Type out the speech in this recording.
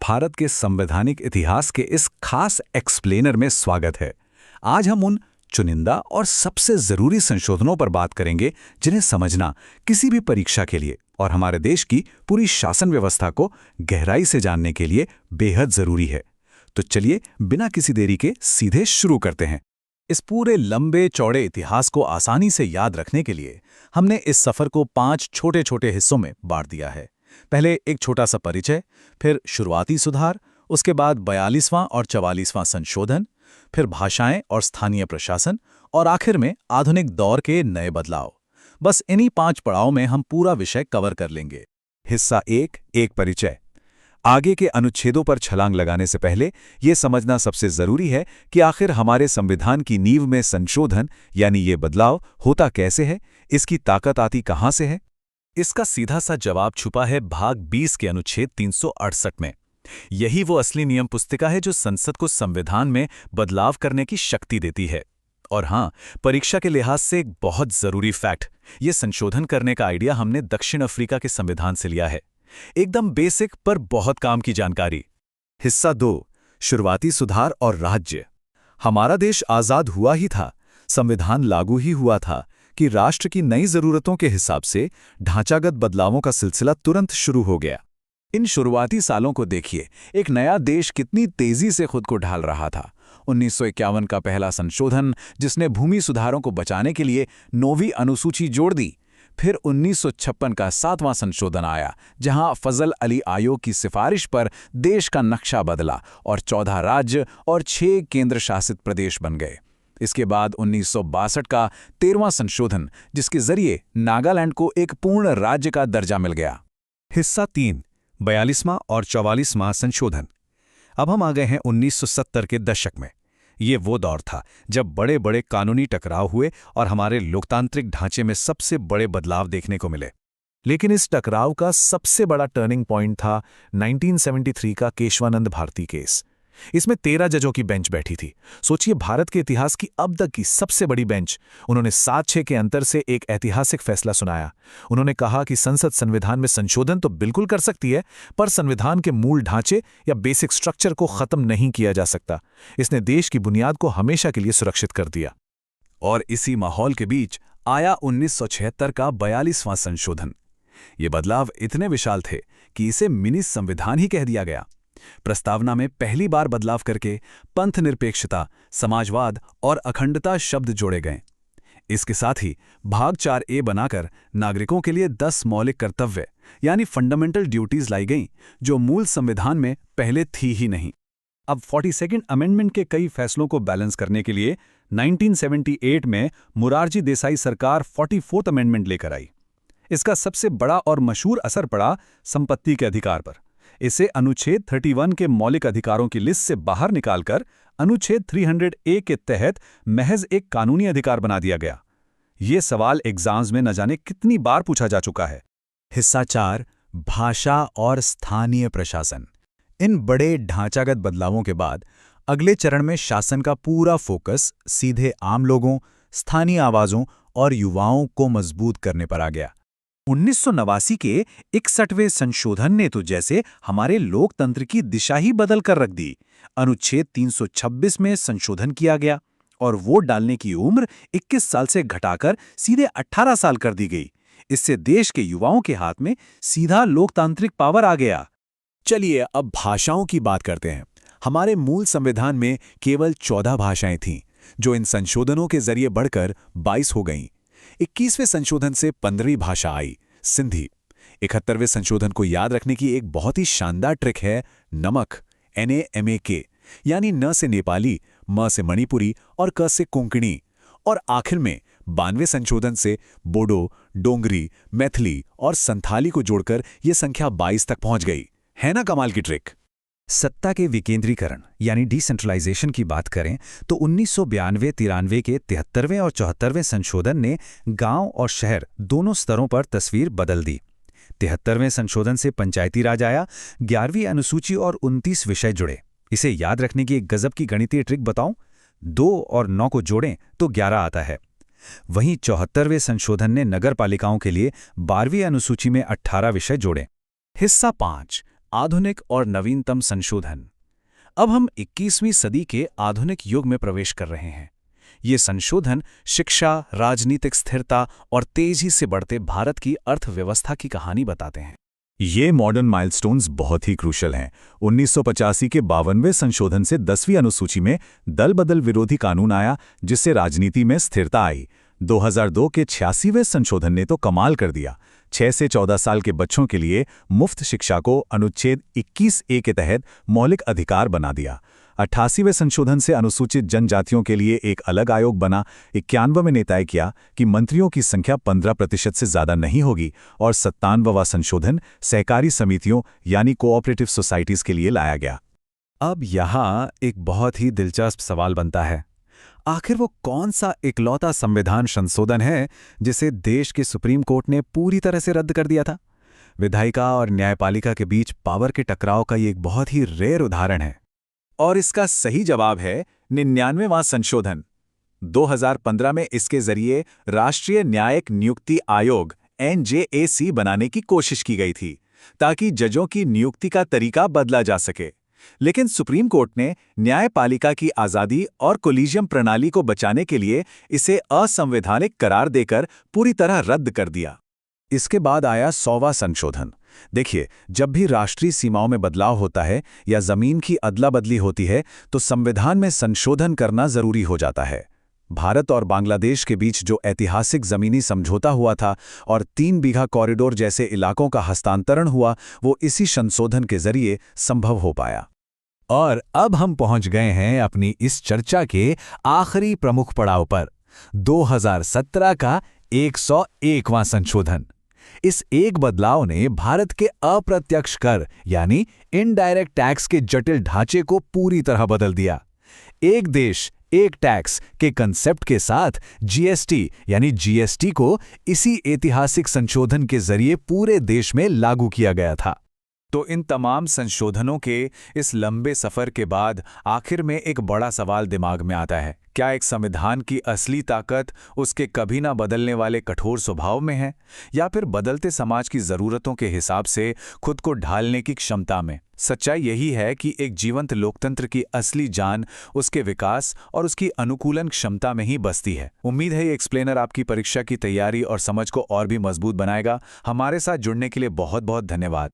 भारत के संवैधानिक इतिहास के इस खास एक्सप्लेनर में स्वागत है। आज हम उन चुनिंदा और सबसे जरूरी संशोधनों पर बात करेंगे जिन्हें समझना किसी भी परीक्षा के लिए और हमारे देश की पूरी शासन व्यवस्था को गहराई से जानने के लिए बेहद जरूरी है। तो चलिए बिना किसी देरी के सीधे शुरू करते हैं। इस पूरे लंबे चौड़े इतिहास को आसानी से याद रखने के लिए हमने इस सफर को 5 छोटे छोटे हिस्सों में बांट दिया है। पहले एक छोटा सा परिचय, फिर शुरुआती सुधार, उसके बाद 42वां और 44वां संशोधन, फिर भाषाएं और स्थानीय प्रशासन, और आखिर में आधुनिक दौर के नए बदलाव। बस इन्हीं 5 पड़ाव में हम पूरा विषय कवर कर लेंगे। हिस्सा 1, एक परिचय। आगे के अनुच्छेदों पर छलांग लगाने से पहले ये समझना सबसे जरूरी है कि आखिर हमारे संविधान की नींव में संशोधन यानी ये बदलाव होता कैसे है, इसकी ताकत आती कहां से है। इसका सीधा सा जवाब छुपा है भाग 20 के अनुच्छेद 368 में। यही वो असली नियम पुस्तिका है जो संसद को संविधान में बदलाव करने की शक्ति देती है। और हाँ, परीक्षा के लिहाज से एक बहुत जरूरी फैक्ट, ये संशोधन करने का आइडिया हमने दक्षिण अफ्रीका के संविधान से लिया है। एकदम बेसिक पर बहुत काम की जानकारी। हिस्सा 2, शुरुआती सुधार और राज्य। हमारा देश आजाद हुआ ही था, संविधान लागू ही हुआ था कि राष्ट्र की नई जरूरतों के हिसाब से ढांचागत बदलावों का सिलसिला तुरंत शुरू हो गया। इन शुरुआती सालों को देखिए, एक नया देश कितनी तेजी से खुद को ढाल रहा था। 1951 का पहला संशोधन जिसने भूमि सुधारों को बचाने के लिए 9वीं अनुसूची जोड़ दी। फिर 1956 का 7वां संशोधन आया जहां फजल अली आयोग की सिफारिश पर देश का नक्शा बदला और 14 राज्य और 6 केंद्र शासित प्रदेश बन गए। इसके बाद 1962 का 13वां संशोधन जिसके जरिए नागालैंड को एक पूर्ण राज्य का दर्जा मिल गया। हिस्सा 3, 42वां और 44वां संशोधन। अब हम आ गए हैं 1970 के दशक में। ये वो दौर था जब बड़े बड़े कानूनी टकराव हुए और हमारे लोकतांत्रिक ढांचे में सबसे बड़े बदलाव देखने को मिले। लेकिन इस टकराव का सबसे बड़ा टर्निंग पॉइंट था 1973 का केशवानंद भारती केस। इसमें 13 जजों की बेंच बैठी थी। सोचिए, भारत के इतिहास की अब तक की सबसे बड़ी बेंच। उन्होंने 7-6 के अंतर से एक ऐतिहासिक फैसला सुनाया। उन्होंने कहा कि संसद संविधान में संशोधन तो बिल्कुल कर सकती है, पर संविधान के मूल ढांचे या बेसिक स्ट्रक्चर को खत्म नहीं किया जा सकता। इसने देश की बुनियाद को हमेशा के लिए सुरक्षित कर दिया। और इसी माहौल के बीच आया 1976 का 42वां संशोधन। ये बदलाव इतने विशाल थे कि इसे मिनी संविधान ही कह दिया गया। प्रस्तावना में पहली बार बदलाव करके पंथ निरपेक्षता, समाजवाद और अखंडता शब्द जोड़े गए। इसके साथ ही भाग 4A बनाकर नागरिकों के लिए 10 मौलिक कर्तव्य यानी फंडामेंटल ड्यूटीज लाई गईं, जो मूल संविधान में पहले थी ही नहीं। अब 42nd अमेंडमेंट के कई फैसलों को बैलेंस करने के लिए 1978 में मुरारजी देसाई सरकार 44th अमेंडमेंट लेकर आई। इसका सबसे बड़ा और मशहूर असर पड़ा संपत्ति के अधिकार पर। इसे अनुच्छेद 31 के मौलिक अधिकारों की लिस्ट से बाहर निकालकर अनुच्छेद 300A के तहत महज एक कानूनी अधिकार बना दिया गया। ये सवाल एग्जाम्स में न जाने कितनी बार पूछा जा चुका है। हिस्सा 4, भाषा और स्थानीय प्रशासन। इन बड़े ढांचागत बदलावों के बाद अगले चरण में शासन का पूरा फोकस सीधे आम लोगों, स्थानीय आवाजों और युवाओं को मजबूत करने पर आ गया। 1989 के 61वें संशोधन ने तो जैसे हमारे लोकतंत्र की दिशा ही बदल कर रख दी। अनुच्छेद 326 में संशोधन किया गया और वोट डालने की उम्र 21 साल से घटाकर सीधे 18 साल कर दी गई। इससे देश के युवाओं के हाथ में सीधा लोकतांत्रिक पावर आ गया। चलिए अब भाषाओं की बात करते हैं। हमारे मूल संविधान में केवल 14 भाषाएं थीं, जो इन संशोधनों के जरिए बढ़कर 22 हो गईं। 21वें संशोधन से 15वीं भाषा आई, सिंधी। 71वें संशोधन को याद रखने की एक बहुत ही शानदार ट्रिक है नमक, NAMAK, यानी न से नेपाली, म से मणिपुरी और क से कोंकणी। और आखिर में 92वें संशोधन से बोडो, डोंगरी, मैथिली और संथाली को जोड़कर यह संख्या 22 तक पहुंच गई। है ना कमाल की ट्रिक। सत्ता के विकेंद्रीकरण यानी डिसेंट्रलाइजेशन की बात करें तो 1992-93 के 73वें और 74वें संशोधन ने गांव और शहर दोनों स्तरों पर तस्वीर बदल दी। 73वें संशोधन से पंचायती राज आया, 11वीं अनुसूची और 29 विषय जुड़े। इसे याद रखने की एक गजब की गणितीय ट्रिक बताऊं, 2 और 9 को जोड़ें तो 11 आता है। वहीं 74वें संशोधन ने नगर पालिकाओं के लिए 12वीं अनुसूची में 18 विषय जोड़े। हिस्सा 5, आधुनिक और नवीनतम संशोधन। अब हम 21वीं सदी के आधुनिक युग में प्रवेश कर रहे हैं। ये संशोधन शिक्षा, राजनीतिक स्थिरता और तेजी से बढ़ते भारत की अर्थव्यवस्था की कहानी बताते हैं। ये मॉडर्न माइलस्टोन्स बहुत ही क्रूशल हैं। 1985 के 52वें संशोधन से 10वीं अनुसूची में दल बदल विरोधी कानून आया, जिससे राजनीति में स्थिरता आई। 2002 के 86वें संशोधन ने तो कमाल कर दिया। 6 से 14 साल के बच्चों के लिए मुफ्त शिक्षा को अनुच्छेद 21A के तहत मौलिक अधिकार बना दिया। 88वें संशोधन से अनुसूचित जनजातियों के लिए एक अलग आयोग बना। 91वें ने तय किया कि मंत्रियों की संख्या 15% से ज़्यादा नहीं होगी, और 97वां संशोधन सहकारी समितियों यानी कोऑपरेटिव सोसाइटीज़ के लिए लाया गया। अब यहाँ एक बहुत ही दिलचस्प सवाल बनता है, आखिर वो कौन सा इकलौता संविधान संशोधन है जिसे देश के सुप्रीम कोर्ट ने पूरी तरह से रद्द कर दिया था? विधायिका और न्यायपालिका के बीच पावर के टकराव का ये एक बहुत ही रेयर उदाहरण है, और इसका सही जवाब है 99वां संशोधन। 2015 में इसके जरिए राष्ट्रीय न्यायिक नियुक्ति आयोग NJAC बनाने की कोशिश की गई थी, ताकि जजों की नियुक्ति का तरीका बदला जा सके। लेकिन सुप्रीम कोर्ट ने न्यायपालिका की आज़ादी और कोलिजियम प्रणाली को बचाने के लिए इसे असंवैधानिक करार देकर पूरी तरह रद्द कर दिया। इसके बाद आया 100वां संशोधन। देखिए, जब भी राष्ट्रीय सीमाओं में बदलाव होता है या जमीन की अदला बदली होती है, तो संविधान में संशोधन करना जरूरी हो जाता है। भारत और बांग्लादेश के बीच जो ऐतिहासिक जमीनी समझौता हुआ था और 3 बीघा कॉरिडोर जैसे इलाकों का हस्तांतरण हुआ, वो इसी संशोधन के जरिए संभव हो पाया। और अब हम पहुंच गए हैं अपनी इस चर्चा के आखिरी प्रमुख पड़ाव पर, 2017 का 101वां संशोधन। इस एक बदलाव ने भारत के अप्रत्यक्ष कर यानी इनडायरेक्ट टैक्स के जटिल ढांचे को पूरी तरह बदल दिया। एक देश एक टैक्स के कंसेप्ट के साथ जीएसटी यानी जीएसटी को इसी ऐतिहासिक संशोधन के जरिए पूरे देश में लागू किया गया था। तो इन तमाम संशोधनों के इस लंबे सफर के बाद आखिर में एक बड़ा सवाल दिमाग में आता है, क्या एक संविधान की असली ताकत उसके कभी ना बदलने वाले कठोर स्वभाव में है, या फिर बदलते समाज की ज़रूरतों के हिसाब से खुद को ढालने की क्षमता में? सच्चाई यही है कि एक जीवंत लोकतंत्र की असली जान उसके विकास और उसकी अनुकूलन क्षमता में ही बसती है। उम्मीद है ये एक्सप्लेनर आपकी परीक्षा की तैयारी और समझ को और भी मजबूत बनाएगा। हमारे साथ जुड़ने के लिए बहुत बहुत धन्यवाद।